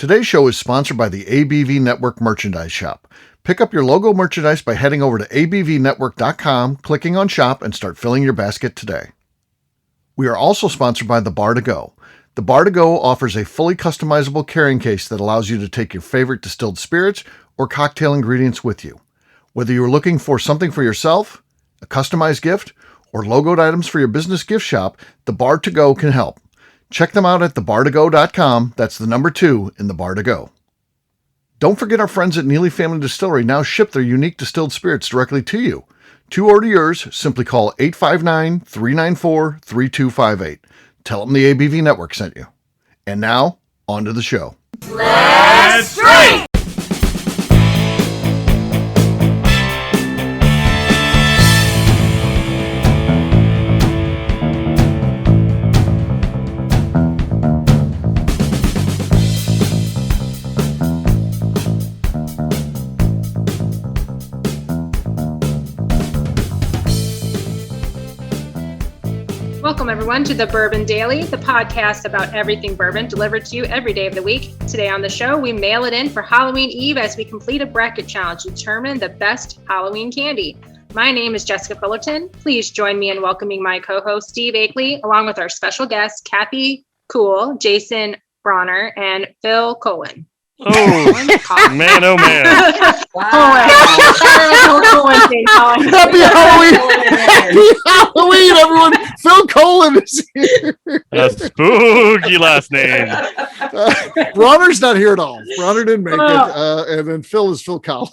Today's show is sponsored by the ABV Network Merchandise Shop. Pick up your logo merchandise by heading over to abvnetwork.com, clicking on Shop, and start filling your basket today. We are also sponsored by the Bar to Go. The Bar to Go offers a fully customizable carrying case that allows you to take your favorite distilled spirits or cocktail ingredients with you. Whether you're looking for something for yourself, a customized gift, or logoed items for your business gift shop, the Bar to Go can help. Check them out at thebar2go.com. That's the number 2 in the Bar to Go. Don't forget our friends at Neely Family Distillery now ship their unique distilled spirits directly to you. To order yours, simply call 859-394-3258. Tell them the ABV Network sent you. And now, on to the show. Let's drink! Welcome, everyone, to the Bourbon Daily, the podcast about everything bourbon delivered to you every day of the week. Today on the show, we mail it in for Halloween Eve as we complete a bracket challenge to determine the best Halloween candy. My name is Jessica Fullerton. Please join me in welcoming my co-host, Steve Akeley, along with our special guests, Kathy Cool, Jason Bronner, and Phil Cohen. Oh, man, oh, man. Wow. Happy Halloween! Happy Halloween, everyone! Phil Cohen is here. A spooky last name. Bronner's not here at all. Bronner didn't make it. And then Phil is Phil Collins.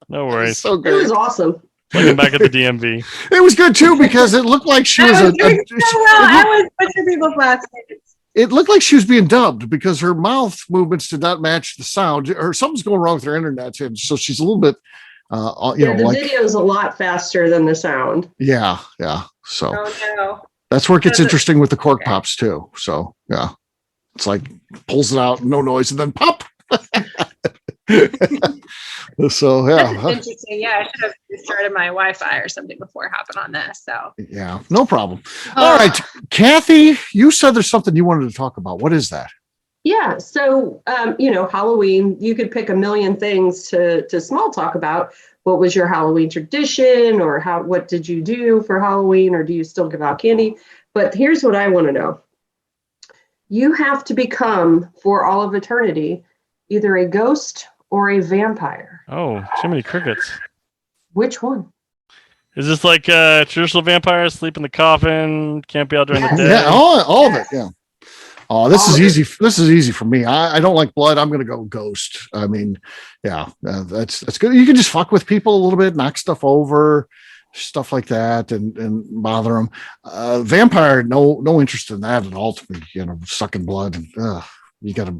No worries. So good. It was awesome. Looking back at the DMV. It was good, too, because it looked like she was I was butchering people's last names. It looked like she was being dubbed because her mouth movements did not match the sound, or something's going wrong with her internet. And so she's a little bit, the video's a lot faster than the sound. Yeah. So no. That's where it gets interesting with the cork pops too. So yeah, it's like pulls it out, no noise, and then pop. So yeah, that's interesting. Yeah, I should have restarted my Wi-Fi or something before hopping on this. So yeah, no problem. All right, Kathy, you said there's something you wanted to talk about. What is that? Yeah, so Halloween, you could pick a million things to small talk about. What was your Halloween tradition, or what did you do for Halloween, or do you still give out candy? But here's what I want to know. You have to become, for all of eternity, either a ghost or a vampire. Oh, too many crickets. Which one? Is this like traditional vampires, sleep in the coffin, can't be out during the day? Yeah, all of it, yeah. Oh, this is easy. This is easy for me. I don't like blood. I'm going to go ghost. I mean, yeah, that's good. You can just fuck with people a little bit, knock stuff over, stuff like that, and bother them. Vampire, no interest in that at all to me. Sucking blood. You got to,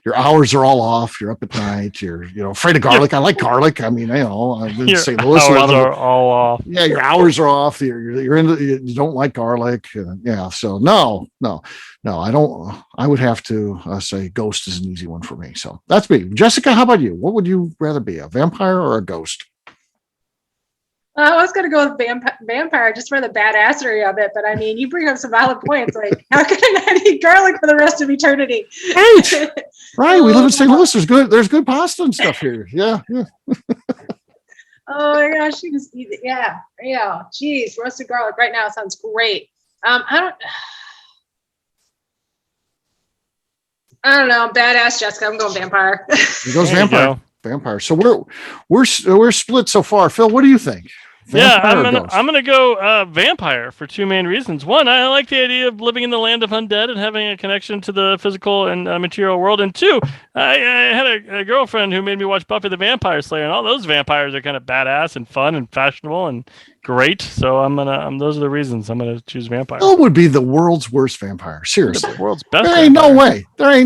your hours are all off. You're up at night. You're, afraid of garlic. I like garlic. I mean, I've been in St. Louis. Hours are all off. Yeah, your hours are off. You don't like garlic. Yeah. So no. I don't. I would have to say ghost is an easy one for me. So that's me. Jessica, how about you? What would you rather be, a vampire or a ghost? I was going to go with vampire just for the badassery of it. But I mean, you bring up some valid points. Like, how can I not eat garlic for the rest of eternity? Right. We live in St. Louis. There's good pasta and stuff here. Yeah. Oh my gosh, yeah. Geez, roasted garlic right now sounds great. I don't know. Badass Jessica. I'm going vampire. He goes vampire. Vampire. So we're split so far. Phil, what do you think? Vampire I'm gonna go vampire for two main reasons. One, I like the idea of living in the land of undead and having a connection to the physical and material world. And two, I had a girlfriend who made me watch Buffy the Vampire Slayer, and all those vampires are kind of badass and fun and fashionable and great. So those are the reasons I'm gonna choose vampire. Phil would be the world's worst vampire. Seriously, the world's best. There ain't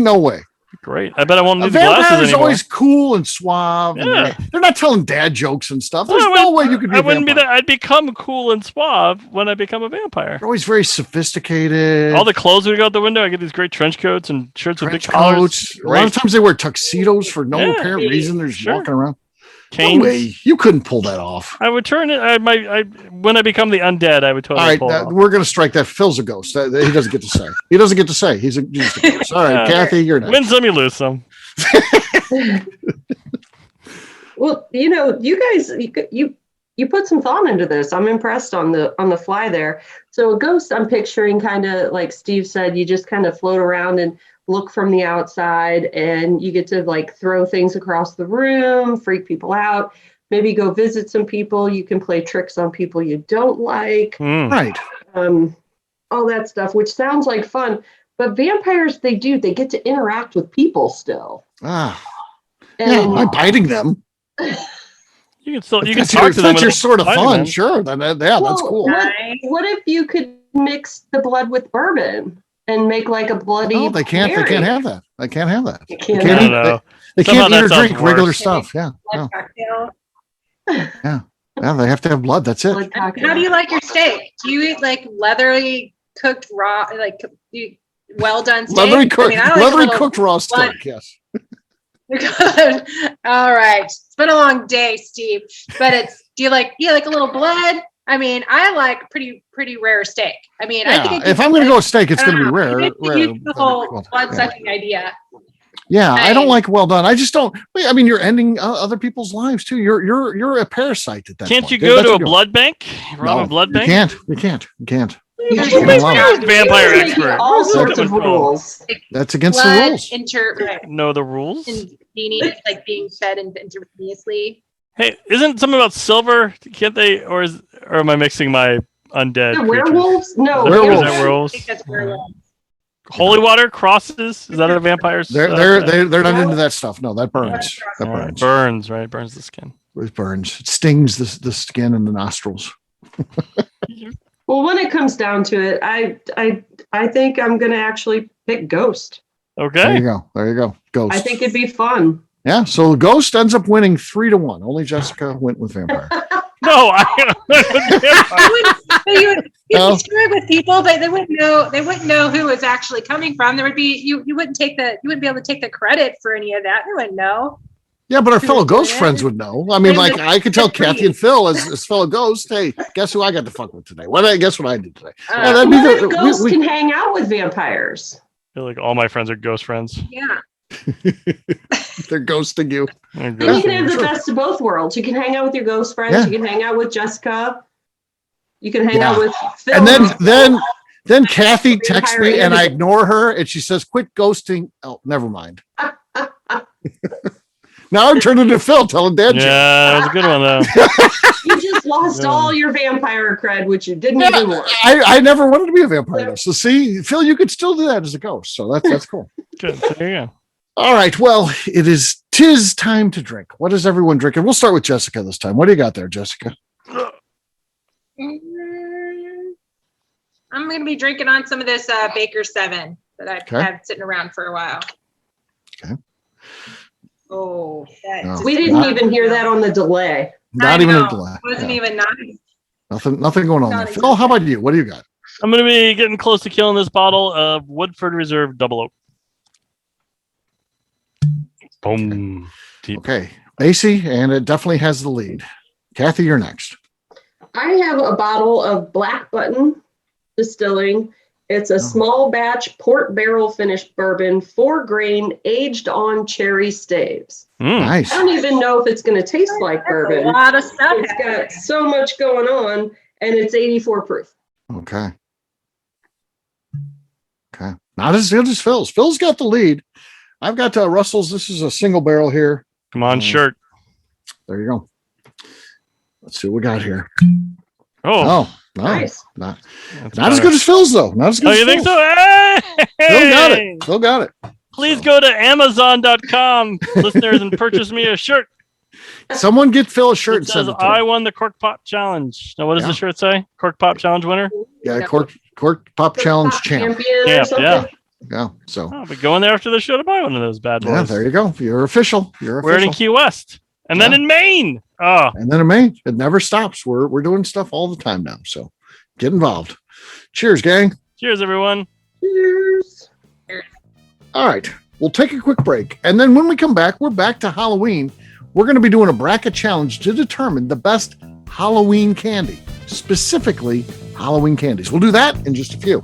no way. Great. I bet I won't need the glasses anymore. Is always cool and suave. Yeah. They're not telling dad jokes and stuff. There's no way you could be a vampire. I wouldn't be that. I'd become cool and suave when I become a vampire. They're always very sophisticated. All the clothes would go out the window. I get these great trench coats and shirts with big collars. A lot of times they wear tuxedos for no apparent reason. They're just walking around. Canes. No way. You couldn't pull that off. I would turn it. When I become the undead, I would totally All right, pull it off. we're going to strike that. Phil's a ghost. He doesn't get to say. He doesn't get to say. He's a ghost. All right, Kathy, you're next. Win some, you lose some. Well, you guys, you put some thought into this. I'm impressed on the fly there. So a ghost, I'm picturing kind of like Steve said, you just kind of float around and look from the outside, and you get to like throw things across the room, freak people out, maybe go visit some people. You can play tricks on people you don't like. Right. All that stuff, which sounds like fun. But vampires, they get to interact with people still. Yeah, by biting them. You can talk to them. That's your sort of fun. Sure. That's cool. What if you could mix the blood with bourbon and make like a bloody? No, they can't. berry? They can't have that. They can't have that. They They can't. can't, they can't eat or drink regular worse. stuff. Yeah. Blood cocktail. Yeah, they have to have blood. That's it. Blood cocktail. How do you like your steak? Do you eat like leathery cooked raw, like well done steak? Leathery cooked, I like a leathery little cooked raw blood. steak. Yes. Good. All right. It's been a long day, Steve. But do you like a little blood? I mean, I like pretty rare steak. I mean, I think if I'm going to go with steak, it's going to be rare. The whole blood sucking idea. Yeah, I don't like well done. I just don't. I mean, you're ending other people's lives too. You're a parasite at that Can't point. you go to a blood bank? Rob a blood bank? You can't. Who makes me a vampire You're making expert? all sorts of rules. That's against the rules. Know the rules? And do you need it like being fed intravenously? Hey, isn't something about silver? Can't they? Or am I mixing my undead? The werewolves? No, Werewolves. Is that werewolves? I think that's werewolves. Holy water crosses? Is that a vampire's? They're not into that stuff. No, that burns. That burns. Burns, right? Burns the skin. It burns. It stings the skin and the nostrils. Well, when it comes down to it, I think I'm going to actually pick Ghost. Okay. There you go. Ghost. I think it'd be fun. Yeah. So Ghost ends up winning 3-1. Only Jessica went with Vampire. No, You'd screw it with people, but they wouldn't know who it's actually coming from. There would be you wouldn't be able to take the credit for any of that. They wouldn't know. Yeah, but our fellow Ghost friends would know. I mean, like I could tell Kathy and Phil as fellow Ghosts, hey, guess who I got to fuck with today? Guess what I did today? Ghosts can hang out with vampires. I feel like all my friends are ghost friends. Yeah. They're ghosting you. And you can have the best of both worlds. You can hang out with your ghost friends. Yeah. You can hang out with Jessica. You can hang out with Phil. And then Kathy texts me and I ignore her and she says, quit ghosting. Oh, never mind. Now I'm turning to Phil telling Dad. Yeah, that was a good one though. You just lost all your vampire cred, which you didn't even want. I never wanted to be a vampire though. So see, Phil, you could still do that as a ghost. So that's cool. Good. There you go. All right. Well, tis time to drink. What is everyone drinking? We'll start with Jessica this time. What do you got there, Jessica? I'm going to be drinking on some of this Baker 7 that I've had sitting around for a while. Okay. Oh, we didn't even hear that on the delay. Not even a delay. It wasn't even nice. Nothing going on there. Phil, how about you? What do you got? I'm going to be getting close to killing this bottle of Woodford Reserve Double Oak. Boom. Deep. Okay. Macy, and it definitely has the lead. Kathy, you're next. I have a bottle of Black Button Distilling. It's a small batch port barrel finished bourbon, 4-grain, aged on cherry staves. Nice. I don't even know if it's going to taste like bourbon. A lot of stuff. It's got so much going on, and it's 84 proof. Okay. Not as good as Phil's. Phil's got the lead. I've got Russell's. This is a single barrel here. Come on, shirt. There you go. Let's see what we got here. Oh, no. Nice. Not as good as Phil's, though. Not as good as you think Phil's. so? Hey! Phil got it. Please go to Amazon.com, listeners, and purchase me a shirt. Someone get Phil a shirt and It send says, it to him. I won the Cork Pop Challenge. Now, what does the shirt say? Cork Pop Challenge winner? Yeah, Cork Pop Challenge champ. Champion or something. Yeah, so. I'll be going there after the show to buy one of those bad boys. Yeah, there you go. You're official. We're in Key West. And then in Maine. Oh. And then in Maine. It never stops. We're doing stuff all the time now. So get involved. Cheers, gang. Cheers, everyone. Cheers. All right. We'll take a quick break. And then when we come back, we're back to Halloween we're going to be doing a bracket challenge to determine the best Halloween candy, specifically Halloween candies. We'll do that in just a few.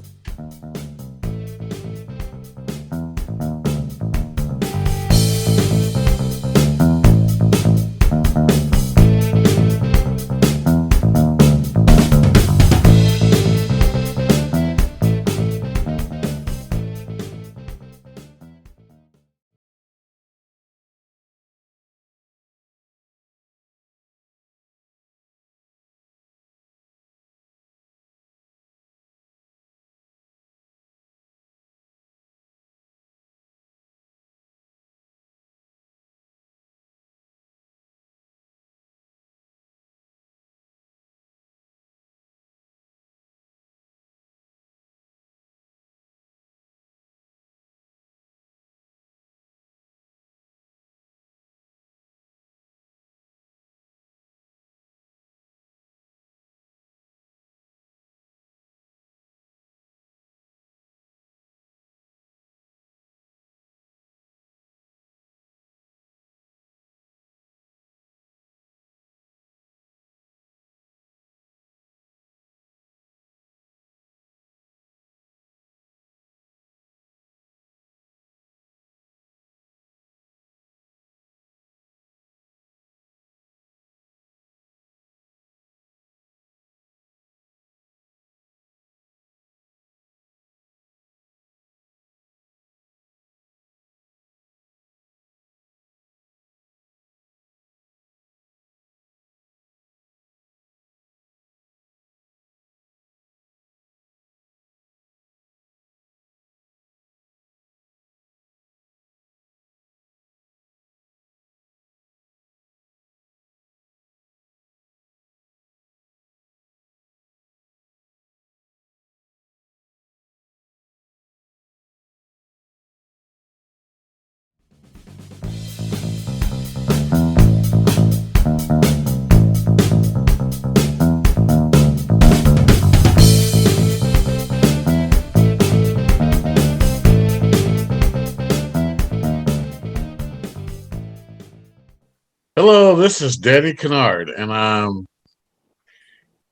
Hello, this is Daddy Kennard, and I'm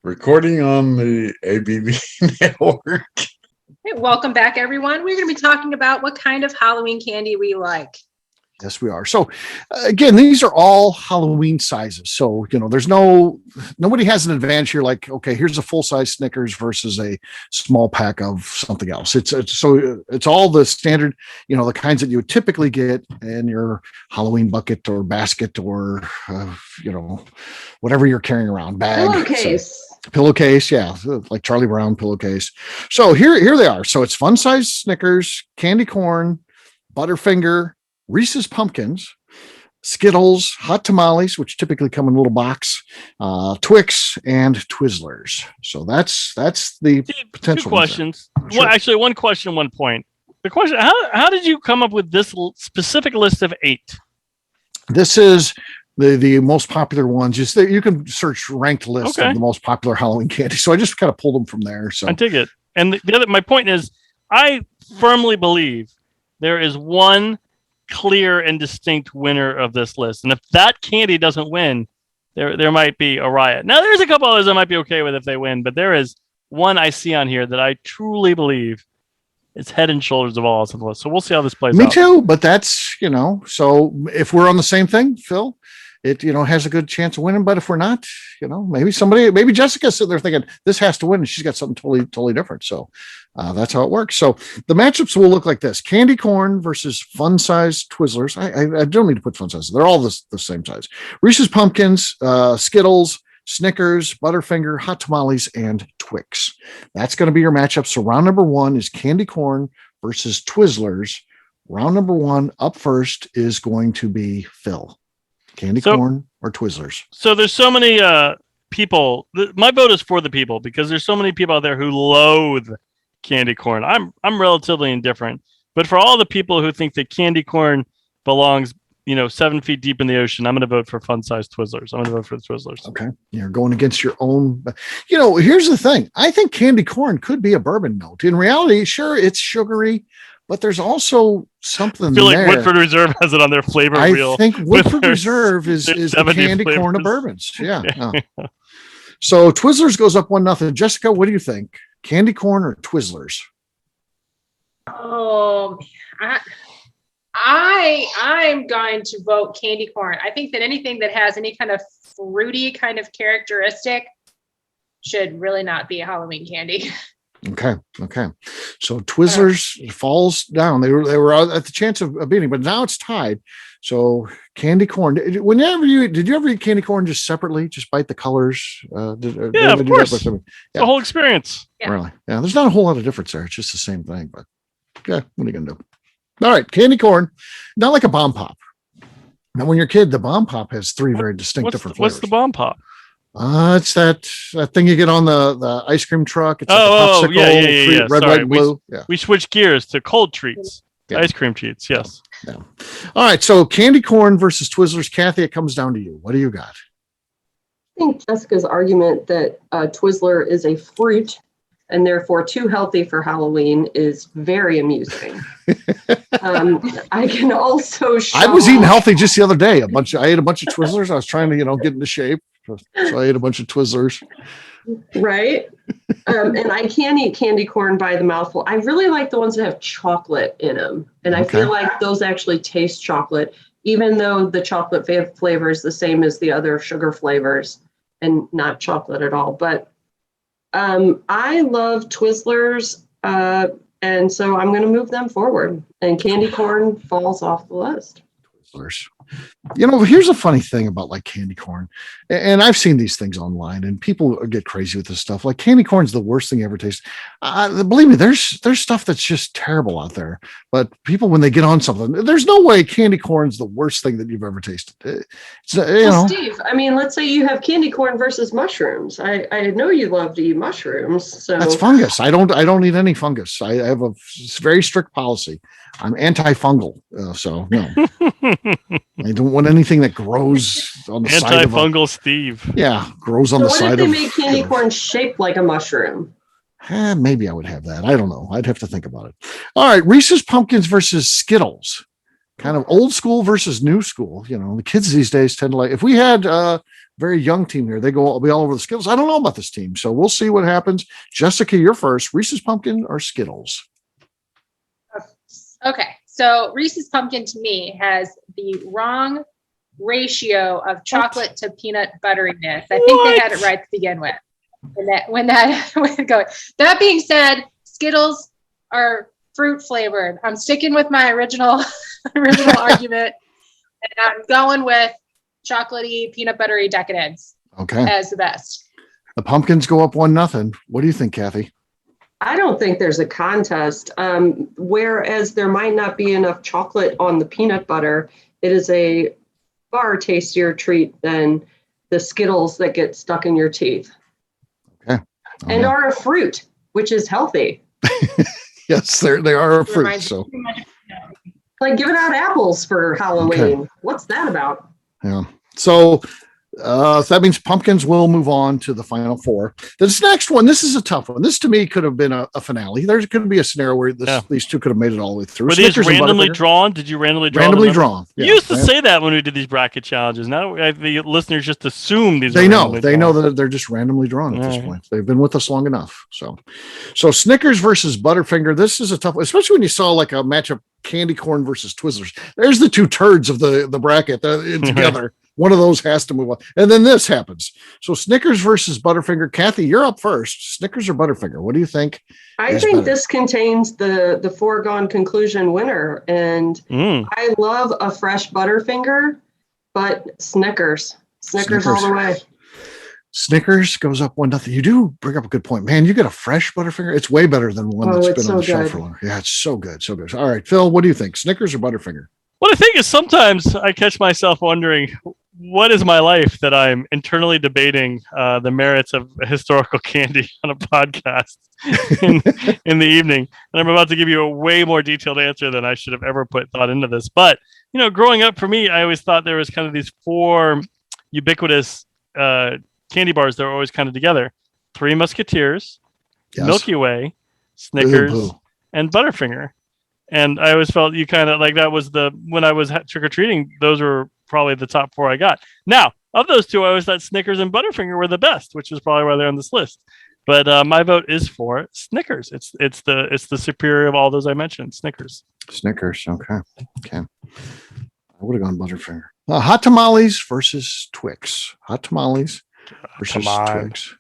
recording on the ABV network. Hey, welcome back, everyone. We're going to be talking about what kind of Halloween candy we like. Yes, we are. So again, these are all Halloween sizes. So, there's nobody has an advantage here. Like, okay, here's a full size Snickers versus a small pack of something else. It's all the standard, the kinds that you would typically get in your Halloween bucket or basket or, whatever you're carrying around, bag. Pillowcase, yeah, like Charlie Brown pillowcase. So here they are. So it's fun size Snickers, candy corn, Butterfinger, Reese's Pumpkins, Skittles, hot tamales, which typically come in a little box, Twix, and Twizzlers. So that's the potential. 2 questions. Sure. Well, actually, 1 question, 1 point. The question: How did you come up with this specific list of 8? This is the most popular ones. Just you can search ranked lists of the most popular Halloween candy. So I just kind of pulled them from there. So I dig it. And my point is, I firmly believe there is one clear and distinct winner of this list, and if that candy doesn't win, there might be a riot. Now, there's a couple others I might be okay with if they win, but there is one I see on here that I truly believe is head and shoulders of all else on the list. So we'll see how this plays out. Me too, but that's so if we're on the same thing, Phil, it has a good chance of winning. But if we're not, maybe Jessica's sitting there thinking this has to win, and she's got something totally different. So that's how it works. So the matchups will look like this: candy corn versus fun size Twizzlers. I don't need to put fun size; they're all the same size. Reese's Pumpkins, Skittles, Snickers, Butterfinger, hot tamales, and Twix. That's going to be your matchup. So round number 1 is candy corn versus Twizzlers. Round number 1 up first is going to be Phil. Candy corn or Twizzlers? So there's so many people. My vote is for the people because there's so many people out there who loathe candy corn. I'm relatively indifferent, but for all the people who think that candy corn belongs, 7 feet deep in the ocean, I'm going to vote for fun-sized Twizzlers. I'm going to vote for the Twizzlers. Okay, you're going against your own. Here's the thing. I think candy corn could be a bourbon note. In reality, sure, it's sugary, but there's also something I feel like there. Woodford Reserve has it on their flavor wheel. I think Woodford Reserve is the 70 candy flavors. corn of bourbons. Yeah. So Twizzlers goes up 1-0. Jessica, what do you think? Candy corn or Twizzlers? Oh, I'm going to vote candy corn. I think that anything that has any kind of fruity kind of characteristic should really not be a Halloween candy. Okay. So Twizzlers falls down. They were at the chance of beating, but now it's tied. So candy corn. Did you ever eat candy corn just separately? Just bite the colors? Of course. Yeah. The whole experience. Yeah. Really? Yeah. There's not a whole lot of difference there. It's just the same thing. But yeah, what are you gonna do? All right, candy corn, not like a bomb pop. Now, when you're a kid, the bomb pop has three very distinct different flavors. What's the bomb pop? It's that thing you get on the ice cream truck. It's like a popsicle, yeah. Red, Sorry, white, and blue. We switched gears to cold treats, Yeah. ice cream treats. Yes. Yeah. All right. So candy corn versus Twizzlers. Kathy, it comes down to you. What do you got? I think Jessica's argument that Twizzler is a fruit and therefore too healthy for Halloween is very amusing. I can also I was eating healthy just the other day. I ate a bunch of Twizzlers. I was trying to, get into shape. So I ate a bunch of Twizzlers. Right. And I can eat candy corn by the mouthful. I really like the ones that have chocolate in them. And I feel like those actually taste chocolate, even though the chocolate flavor is the same as the other sugar flavors and not chocolate at all. But I love Twizzlers. And so I'm going to move them forward. And candy corn falls off the list. Twizzlers. Here's a funny thing about like candy corn, and I've seen these things online, and people get crazy with this stuff. Like candy corn's the worst thing you ever tasted. Believe me, there's stuff that's just terrible out there. But people, when they get on something, there's no way candy corn's the worst thing that you've ever tasted. Steve, I mean, let's say you have candy corn versus mushrooms. I know you love to eat mushrooms, so that's fungus. I don't eat any fungus. I have a very strict policy. I'm antifungal, so no. I don't want anything that grows on the side of antifungal Steve. Yeah, grows on the side of. What if they make candy corn shaped like a mushroom? Maybe I would have that. I don't know. I'd have to think about it. All right, Reese's Pumpkins versus Skittles. Kind of old school versus new school. The kids these days tend to like. If we had a very young team here, they be all over the Skittles. I don't know about this team, so we'll see what happens. Jessica, you're first. Reese's Pumpkin or Skittles? Okay, so Reese's Pumpkin to me has the wrong ratio of chocolate to peanut butteriness. I think they had it right to begin with. When that going. That being said, Skittles are fruit flavored. I'm sticking with my original argument, and I'm going with chocolatey, peanut buttery decadence. Okay, as the best. The Pumpkins go up 1-0. What do you think, Kathy? I don't think there's a contest. Whereas there might not be enough chocolate on the peanut butter, it is a far tastier treat than the Skittles that get stuck in your teeth. Okay. And are a fruit, which is healthy. Yes, they are a fruit. So, like giving out apples for Halloween. Okay. What's that about? Yeah. So that means Pumpkins will move on to the final four. This next one, this is a tough one. This to me could have been a finale. There could be a scenario where these two could have made it all the way through. Were these randomly drawn? Did you randomly draw? Randomly drawn. Yeah. You used to say that when we did these bracket challenges. Now the listeners just assume these. They know that they're just randomly drawn at this point. They've been with us long enough. So Snickers versus Butterfinger. This is a tough one, especially when you saw like a matchup candy corn versus Twizzlers. There's the two turds of the bracket together. One of those has to move on. And then this happens. So Snickers versus Butterfinger. Kathy, you're up first. Snickers or Butterfinger? What do you think? I think this contains the foregone conclusion winner. And I love a fresh Butterfinger, but Snickers all the way. Snickers goes up 1-0. You do bring up a good point. Man, you get a fresh Butterfinger. It's way better than one that's been on the shelf for long. Yeah, it's so good. So good. All right, Phil, what do you think? Snickers or Butterfinger? What I think is sometimes I catch myself wondering, what is my life that I'm internally debating the merits of a historical candy on a podcast in the evening? And I'm about to give you a way more detailed answer than I should have ever put thought into this. But, growing up for me, I always thought there was kind of these four ubiquitous candy bars that were always kind of together. Three Musketeers, Milky Way, Snickers, and Butterfinger. And I always felt you kind of like that was when I was trick or treating, those were probably the top 4 I got. Now, of those 2, I always thought Snickers and Butterfinger were the best, which is probably why they're on this list. But my vote is for Snickers. It's the superior of all those I mentioned. Snickers. Snickers. Okay. I would have gone Butterfinger. Hot tamales versus Twix. Hot tamales versus Twix.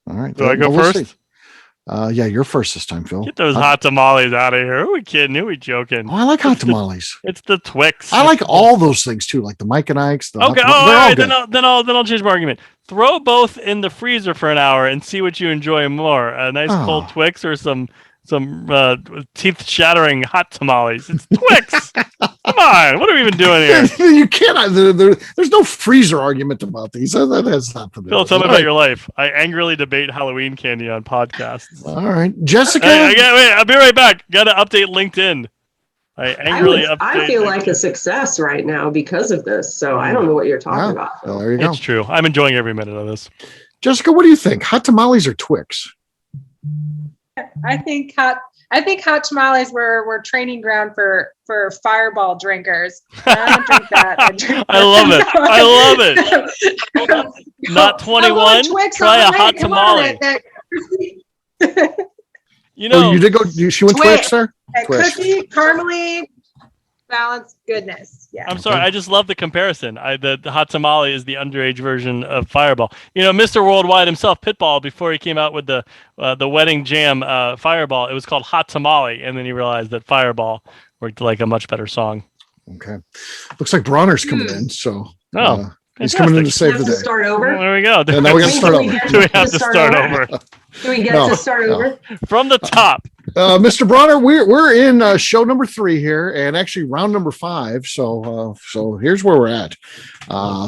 All right. Do I go first? Yeah, you're first this time, Phil. Get those hot tamales out of here. Who are we kidding? Who are we joking? Oh, I like hot tamales. It's the Twix. I like all those things too, like the Mike and Ike's. Okay. All right. Then I'll change my argument. Throw both in the freezer for an hour and see what you enjoy more: a nice cold Twix or some teeth-shattering hot tamales. It's Twix. Come on, what are we even doing here? You cannot. There's no freezer argument about these. That has not to do. Phil, tell me about your life. I angrily debate Halloween candy on podcasts. All right, Jessica. Wait, I'll be right back. Got to update LinkedIn. I feel like a success right now because of this. So I don't know what you're talking about. Well, there you go. It's true. I'm enjoying every minute of this. Jessica, what do you think? Hot tamales or Twix? I think hot tamales were training ground for Fireball drinkers. I don't drink that. I love it. Not 21. Try a hot tamale. You know, you did go. She went Twix, sir. Cookie, caramely, balanced goodness. Yeah. I'm sorry. I just love the comparison. The hot tamale is the underage version of Fireball. You know, Mr. Worldwide himself, Pitbull, before he came out with the wedding jam Fireball, it was called Hot Tamale, and then he realized that Fireball worked like a much better song. Okay. Looks like Bronner's coming in, so he's fantastic. coming in to save the day. Start over. Well, there we go. And now we got to start over. Do we have to start over? Do we get to start over? From the top. Mr. Bronner, we're in show number 3 here, and actually round number 5. So here's where we're at.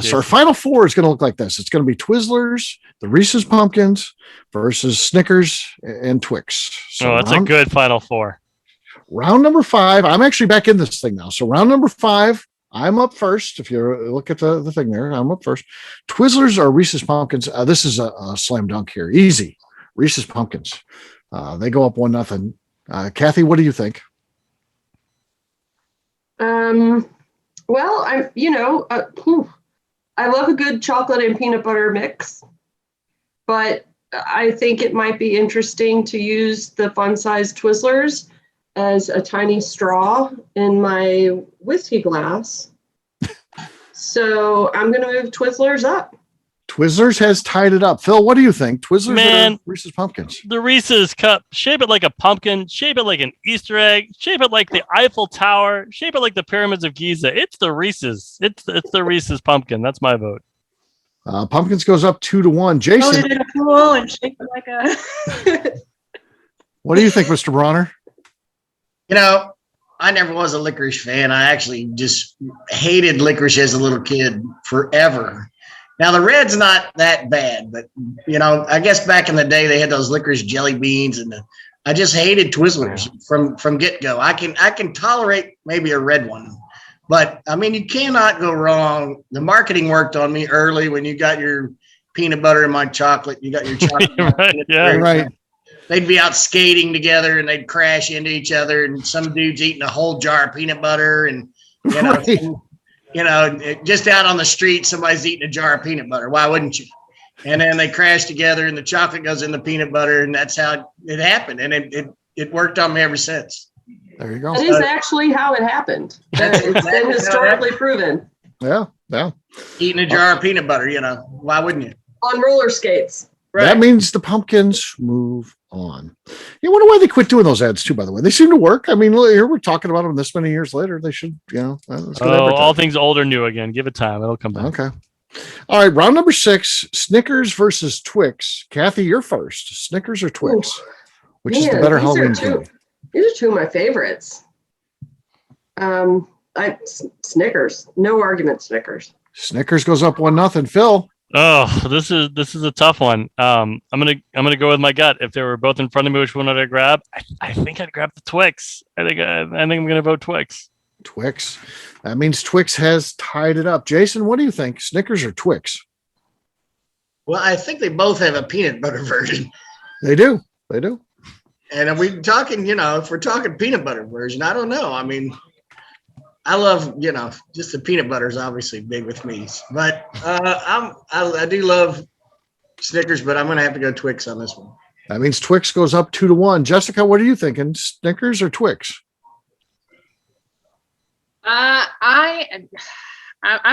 So our final 4 is going to look like this. It's going to be Twizzlers, the Reese's Pumpkins versus Snickers and Twix. So that's a good final 4. Round number 5. I'm actually back in this thing now. So round number 5. I'm up first. If you look at the thing there, I'm up first. Twizzlers or Reese's Pumpkins. This is a slam dunk here. Easy. Reese's Pumpkins. They go up 1-0. Kathy, what do you think? Well, I love a good chocolate and peanut butter mix, but I think it might be interesting to use the fun-sized Twizzlers as a tiny straw in my whiskey glass. So I'm going to move Twizzlers up. Twizzlers has tied it up. Phil, what do you think? Twizzlers or Reese's Pumpkins? The Reese's cup, shape it like a pumpkin, shape it like an Easter egg, shape it like the Eiffel Tower, shape it like the pyramids of Giza. It's the Reese's. It's the Reese's pumpkin. That's my vote. Pumpkins goes up 2-1. Jason, Put it in a pool and shape it like a. What do you think, Mr. Bronner? You know, I never was a licorice fan. I actually just hated licorice as a little kid forever. Now, the red's not that bad, but, I guess back in the day they had those licorice jelly beans, and I just hated Twizzlers from get-go. I can tolerate maybe a red one, but, I mean, you cannot go wrong. The marketing worked on me early when you got your peanut butter and my chocolate. You got your chocolate. Right. They'd be out skating together, and they'd crash into each other, and some dude's eating a whole jar of peanut butter, and, just out on the street, somebody's eating a jar of peanut butter. Why wouldn't you? And then they crash together and the chocolate goes in the peanut butter, and that's how it happened. And it worked on me ever since. There you go. That is actually how it happened. It's been historically proven. Yeah. Eating a jar of peanut butter, why wouldn't you? On roller skates. Right. That means the Pumpkins move on. You wonder why they quit doing those ads too, by the way. They seem to work. I mean, here we're talking about them this many years later. They should, all things old or new again. Give it time. It'll come back. Okay. All right. Round number 6, Snickers versus Twix. Kathy, you're first. Snickers or Twix? Which is the better Halloween candy? These are 2 of my favorites. Snickers. No argument, Snickers. Snickers goes up 1-0. Phil. Oh, this is a tough one. I'm gonna go with my gut. If they were both in front of me, which one would I grab? I think I'd grab the Twix. I think I'm gonna vote Twix. Twix. That means Twix has tied it up. Jason, what do you think? Snickers or Twix? Well, I think they both have a peanut butter version. They do. And are we talking, if we're talking peanut butter version, I don't know. I mean, I love, just the peanut butter is obviously big with me, but I do love Snickers, but I'm going to have to go Twix on this one. That means Twix goes up 2-1. Jessica, what are you thinking? Snickers or Twix? I'm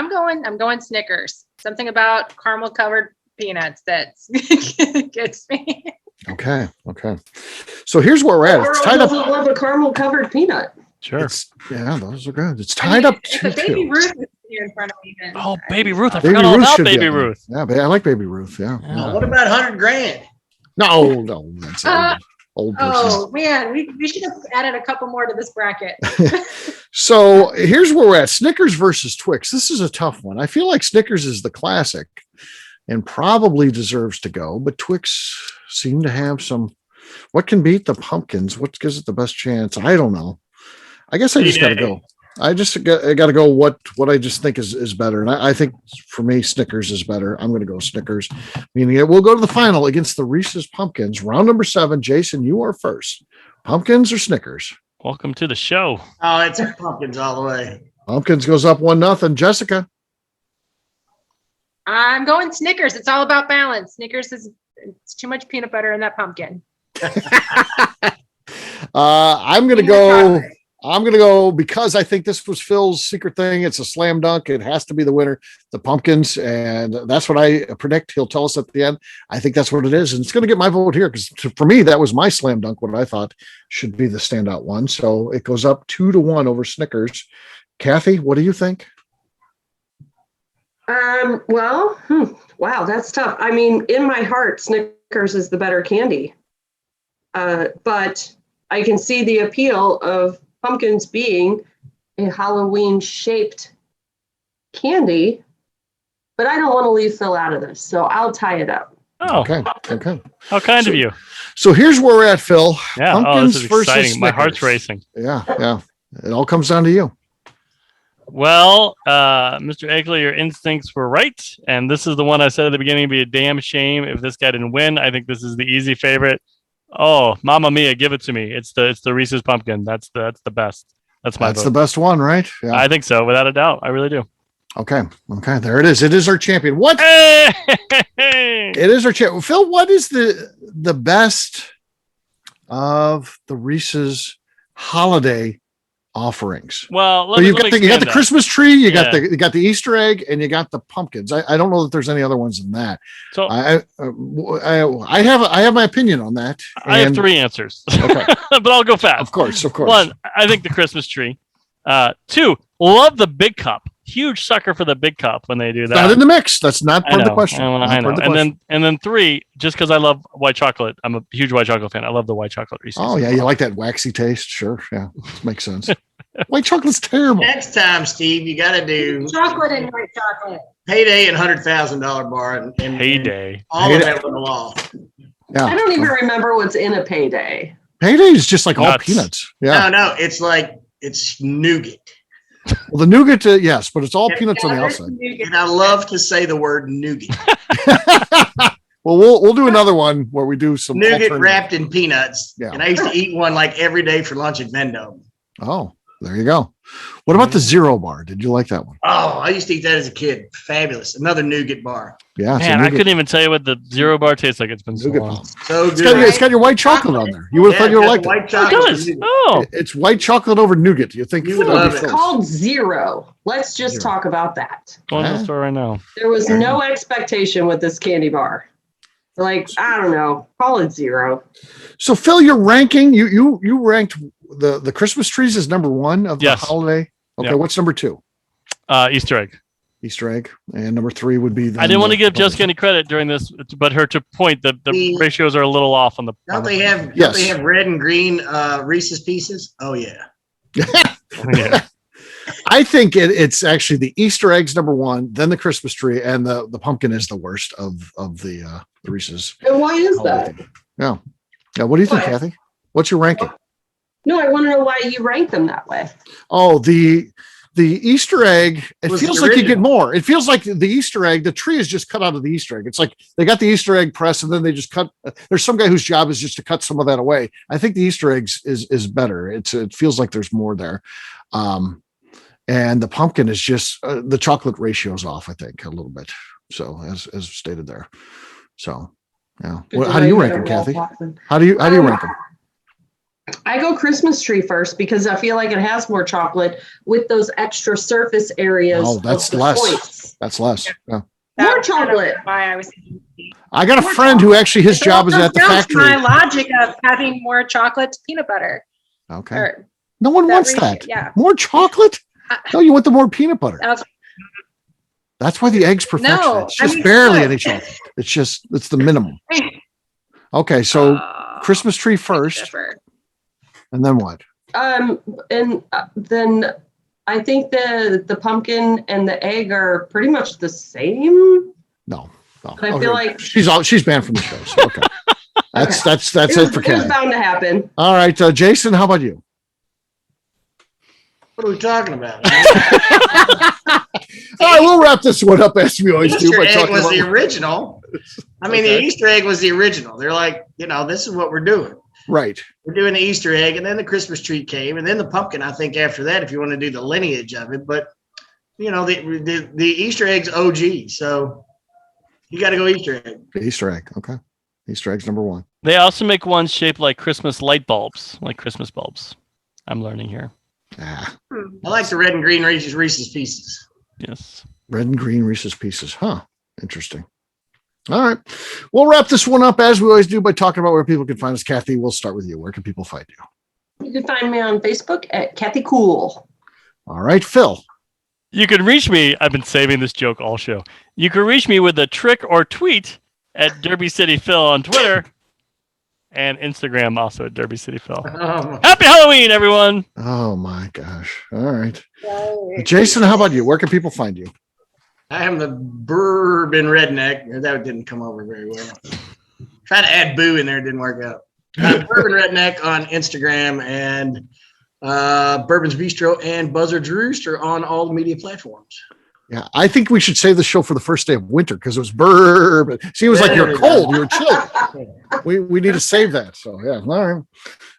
going Snickers. Something about caramel covered peanuts that gets me. Okay. So here's where we're at. It's tied up. I love a caramel covered peanut. Sure. Those are good. It's tied up If Baby Ruth is here in front of me, then Baby Ruth! I forgot all about Baby Ruth. Yeah, I like Baby Ruth. Yeah. What about 100 grand? No, that's old person. Oh man, we should have added a couple more to this bracket. So here's where we're at. Snickers versus Twix. This is a tough one. I feel like Snickers is the classic and probably deserves to go, but Twix seem to have some. What can beat the pumpkins? What gives it the best chance? I don't know. I guess I just got to go. I got to go what I just think is better. And I think for me, Snickers is better. I'm going to go Snickers. Meaning we'll go to the final against the Reese's Pumpkins. Round number 7. Jason, you are first. Pumpkins or Snickers? Welcome to the show. Oh, it's pumpkins all the way. Pumpkins goes up 1-0. Jessica? I'm going Snickers. It's all about balance. Snickers it's too much peanut butter in that pumpkin. I'm going to go because I think this was Phil's secret thing. It's a slam dunk. It has to be the winner, the pumpkins. And that's what I predict. He'll tell us at the end. I think that's what it is. And it's going to get my vote here because for me, that was my slam dunk, what I thought should be the standout one. So it goes up 2-1 over Snickers. Kathy, what do you think? Wow, that's tough. I mean, in my heart, Snickers is the better candy. But I can see the appeal of pumpkins being a Halloween shaped candy, but I don't want to leave Phil out of this, so I'll tie it up. Oh, okay. How kind of you. So here's where we're at, Phil. Yeah, pumpkins this is versus exciting. Snickers. My heart's racing. Yeah. It all comes down to you. Well, Mr. Egley, your instincts were right, and this is the one I said at the beginning. It'd be a damn shame if this guy didn't win. I think this is the easy favorite. Oh, Mamma Mia, give it to me. It's the Reese's Pumpkin. That's the best. That's my vote. The best one, right? Yeah. I think so, without a doubt. I really do. Okay. There it is. It is our champion. What? Hey! It is our champion. Phil, what is the best of the Reese's holiday offerings? Well, so you got the Christmas tree, you got the Easter egg, and you got the pumpkins. I don't know that there's any other ones than that. So I have my opinion on that. I have 3 answers. Okay. But I'll go fast. Of course. 1, I think the Christmas tree. 2, love the big cup. Huge sucker for the big cup when they do that. Not in the mix. That's not part of the question. I know. And then 3, just because I love white chocolate. I'm a huge white chocolate fan. I love the white chocolate Reese's. Oh yeah, you like that waxy taste? Sure. Yeah, makes sense. White chocolate's terrible. Next time, Steve, you got to do chocolate and white chocolate. Payday and $100,000 bar and Payday. All of that with the law. Yeah. I don't even remember what's in a Payday. Payday is just like all peanuts. Yeah. No, it's nougat. Well, the nougat, yes, but it's all peanuts on the outside. And I love to say the word nougat. Well, we'll do another one where we do some nougat wrapped in peanuts. Yeah. And I used to eat one like every day for lunch at Vendome. Oh, there you go. What about the Zero Bar? Did you like that one? Oh, I used to eat that as a kid. Fabulous. Another nougat bar. Yeah. Man, I couldn't even tell you what the Zero Bar tastes like. It's been so long. So good. It's got your white chocolate on there. You would have thought you would like white it. Chocolate. It does. Oh. It's white chocolate over nougat. You think you would love it. It's called Zero. Let's just talk about that. Going to the store right now. There was no expectation with this candy bar. Like, I don't know, call it 0. So Phil, your ranking, you ranked the Christmas trees as number 1 of the holiday. Okay, what's number 2? Easter egg. Easter egg, and number 3 would be. I didn't want to give Jessica any credit during this, but her to point the ratios are a little off on the. Don't they have red and green Reese's Pieces? Oh yeah. Yeah. I think it's actually the Easter eggs number 1, then the Christmas tree, and the pumpkin is the worst of the Reese's. And why is that? Yeah. What do you think, Kathy? What's your ranking? No, I want to know why you rank them that way. Oh, the the Easter egg, it Was feels the like you get original. more. It feels like the Easter egg, the tree is just cut out of the Easter egg. It's like they got the Easter egg press and then they just cut. There's some guy whose job is just to cut some of that away. I think the Easter eggs is better. It feels like there's more there. And the pumpkin is just the chocolate ratio is off, I think, a little bit. So as stated there. So yeah. How do you rank them, Kathy? How do you rank them? I go Christmas tree first because I feel like it has more chocolate with those extra surface areas. Oh, that's of the less. points. That's less. Yeah. More chocolate. Why I was. I got a friend who actually his job is at the factory. My logic of having more chocolate to peanut butter. Okay. Or No one wants ratio, that. yeah. More chocolate? No, you want the more peanut butter. That's- That's why the egg's perfection. No, It's just I mean, barely look. any chocolate. It's the minimum. Okay, so Christmas tree first, differ. and then what? And then I think the pumpkin and the egg are pretty much the same. No. I feel like she's banned from the show. So okay. That's it for it was Kathy. bound to happen. All right, Jason, how about you? What are we talking about? All right, we'll wrap this one up as we always do. Easter By egg talking was about the original. I mean, Okay. the Easter egg was the original. They're like, this is what we're doing. right. We're doing the Easter egg, and then the Christmas tree came, and then the pumpkin. I think after that, if you want to do the lineage of it, but the Easter egg's OG, so you got to go Easter egg. The Easter egg. Okay. Easter egg's number one. They also make ones shaped like Christmas light bulbs, like Christmas bulbs. I'm learning here. Ah, I like the red and green Reese's Pieces. Yes. red and green Reese's Pieces. Huh. Interesting. All right. We'll wrap this one up as we always do by talking about where people can find us. Kathy, we'll start with you. Where can people find you? You can find me on Facebook at Kathy Cool. All right, Phil. You can reach me. I've been saving this joke all show. You can reach me with a trick or tweet at Derby City Phil on Twitter and Instagram, also at Derby City Phil. Happy Halloween, everyone! Oh my gosh. All right. Jason, how about you? Where can people find you? I am the Bourbon Redneck. That didn't come over very well. Tried to add boo in there, it didn't work out. Bourbon Redneck on Instagram and Bourbon's Bistro and Buzzard's Rooster on all the media platforms. Yeah, I think we should save the show for the first day of winter because it was bourbon. See, it was like you were cold, you were chilled. We need to save that. So yeah, all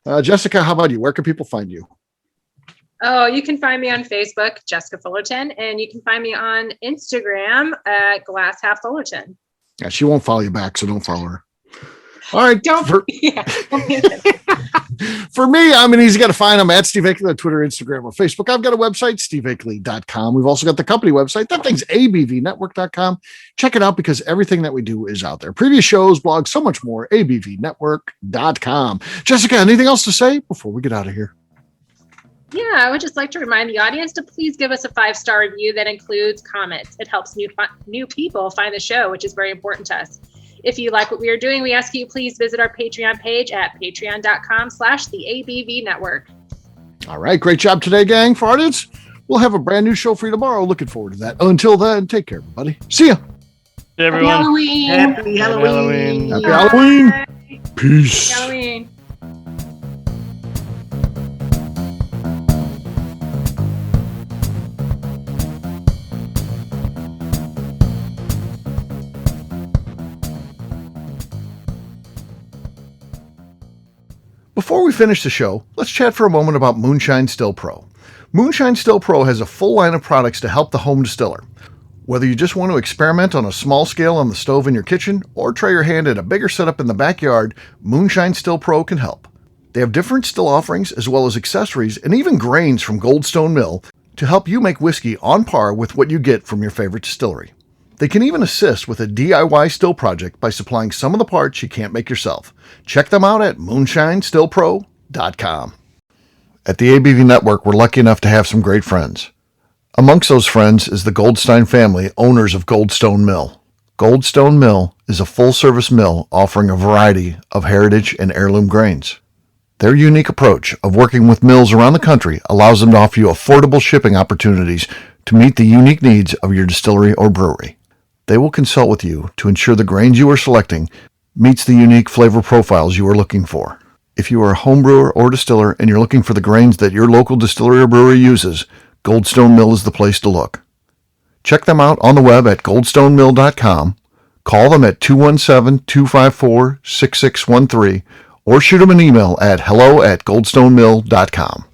right. Jessica, how about you? Where can people find you? Oh, you can find me on Facebook, Jessica Fullerton, and you can find me on Instagram at Glass Half Fullerton. Yeah, she won't follow you back, so don't follow her. All right. For me, I'm an easy guy to find. I'm at Steve Akeley on Twitter, Instagram, or Facebook. I've got a website, steveakeley.com. We've also got the company website. That thing's abvnetwork.com. Check it out because everything that we do is out there. Previous shows, blogs, so much more, abvnetwork.com. Jessica, anything else to say before we get out of here? Yeah, I would just like to remind the audience to please give us a 5-star review that includes comments. It helps new people find the show, which is very important to us. If you like what we are doing, we ask you please visit our Patreon page at patreon.com/the ABV Network. All right. Great job today, gang. For audience, we'll have a brand new show for you tomorrow. Looking forward to that. Until then, take care, everybody. See ya. Hey, everyone. Halloween. Happy Halloween. Happy Halloween. Bye. Peace. Halloween. Before we finish the show, let's chat for a moment about Moonshine Still Pro. Moonshine Still Pro has a full line of products to help the home distiller. Whether you just want to experiment on a small scale on the stove in your kitchen or try your hand at a bigger setup in the backyard, Moonshine Still Pro can help. They have different still offerings as well as accessories and even grains from Goldstone Mill to help you make whiskey on par with what you get from your favorite distillery. They can even assist with a DIY still project by supplying some of the parts you can't make yourself. Check them out at moonshinestillpro.com. At the ABV Network, we're lucky enough to have some great friends. Amongst those friends is the Goldstein family, owners of Goldstone Mill. Goldstone Mill is a full-service mill offering a variety of heritage and heirloom grains. Their unique approach of working with mills around the country allows them to offer you affordable shipping opportunities to meet the unique needs of your distillery or brewery. They will consult with you to ensure the grains you are selecting meets the unique flavor profiles you are looking for. If you are a home brewer or distiller and you're looking for the grains that your local distillery or brewery uses, Goldstone Mill is the place to look. Check them out on the web at goldstonemill.com. Call them at 217-254-6613 or shoot them an email at hello@goldstonemill.com.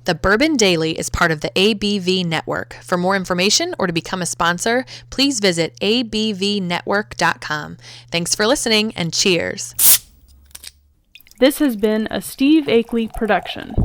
The Bourbon Daily is part of the ABV Network. For more information or to become a sponsor, please visit abvnetwork.com. Thanks for listening and cheers. This has been a Steve Akeley production.